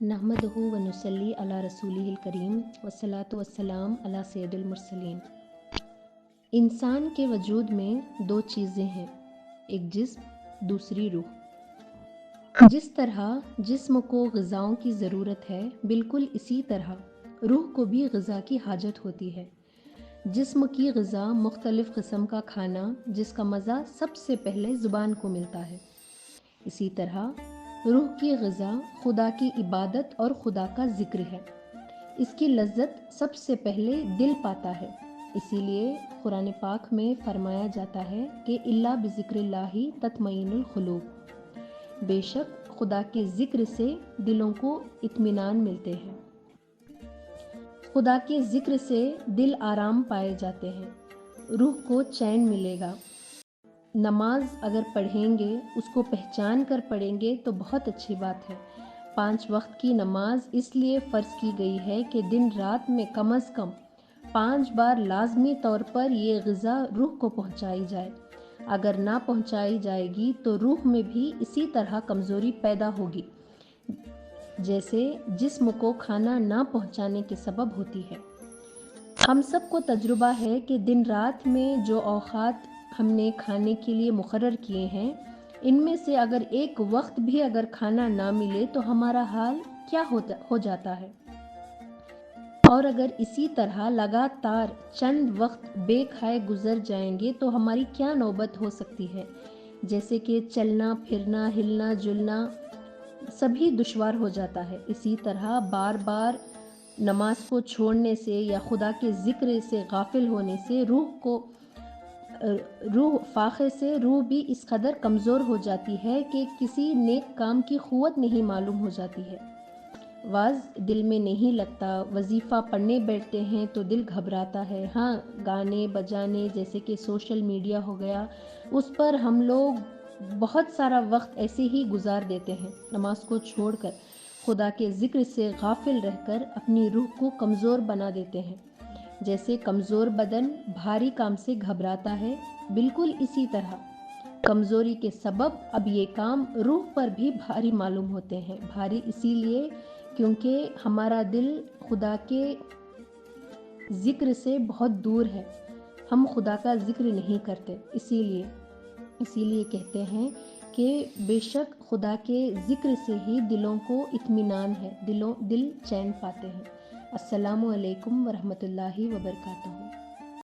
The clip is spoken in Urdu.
نحمدہ و نصلی علی رسولہ الکریم والصلاۃ والسلام علی سید المرسلین۔ انسان کے وجود میں دو چیزیں ہیں، ایک جسم، دوسری روح۔ جس طرح جسم کو غذاؤں کی ضرورت ہے، بالکل اسی طرح روح کو بھی غذا کی حاجت ہوتی ہے۔ جسم کی غذا مختلف قسم کا کھانا، جس کا مزہ سب سے پہلے زبان کو ملتا ہے۔ اسی طرح روح کی غذا خدا کی عبادت اور خدا کا ذکر ہے۔ اس کی لذت سب سے پہلے دل پاتا ہے۔ اسی لیے قرآن پاک میں فرمایا جاتا ہے کہ الا بذکر اللہ تطمئن القلوب، بے شک خدا کے ذکر سے دلوں کو اطمینان ملتے ہیں، خدا کے ذکر سے دل آرام پائے جاتے ہیں، روح کو چین ملے گا۔ نماز اگر پڑھیں گے، اس کو پہچان کر پڑھیں گے تو بہت اچھی بات ہے۔ 5 وقت کی نماز اس لیے فرض کی گئی ہے کہ دن رات میں کم از کم 5 بار لازمی طور پر یہ غذا روح کو پہنچائی جائے۔ اگر نہ پہنچائی جائے گی تو روح میں بھی اسی طرح کمزوری پیدا ہوگی، جیسے جسم کو کھانا نہ پہنچانے کے سبب ہوتی ہے۔ ہم سب کو تجربہ ہے کہ دن رات میں جو اوقات ہم نے کھانے کے لیے مقرر کیے ہیں، ان میں سے اگر ایک وقت بھی اگر کھانا نہ ملے تو ہمارا حال کیا ہو جاتا ہے۔ اور اگر اسی طرح لگاتار چند وقت بے کھائے گزر جائیں گے تو ہماری کیا نوبت ہو سکتی ہے، جیسے کہ چلنا پھرنا، ہلنا جلنا سبھی دشوار ہو جاتا ہے۔ اسی طرح بار بار نماز کو چھوڑنے سے یا خدا کے ذکر سے غافل ہونے سے فاقے سے روح بھی اس قدر کمزور ہو جاتی ہے کہ کسی نیک کام کی قوت نہیں معلوم ہو جاتی ہے۔ واعظ دل میں نہیں لگتا، وظیفہ پڑھنے بیٹھتے ہیں تو دل گھبراتا ہے۔ ہاں، گانے بجانے جیسے کہ سوشل میڈیا ہو گیا، اس پر ہم لوگ بہت سارا وقت ایسے ہی گزار دیتے ہیں، نماز کو چھوڑ کر خدا کے ذکر سے غافل رہ کر اپنی روح کو کمزور بنا دیتے ہیں۔ جیسے کمزور بدن بھاری کام سے گھبراتا ہے، بالکل اسی طرح کمزوری کے سبب اب یہ کام روح پر بھی بھاری معلوم ہوتے ہیں۔ بھاری اسی لیے کیونکہ ہمارا دل خدا کے ذکر سے بہت دور ہے، ہم خدا کا ذکر نہیں کرتے، اسی لیے کہتے ہیں کہ بے شک خدا کے ذکر سے ہی دلوں کو اطمینان ہے، دل چین پاتے ہیں۔ السلام علیکم ورحمۃ اللہ وبرکاتہ۔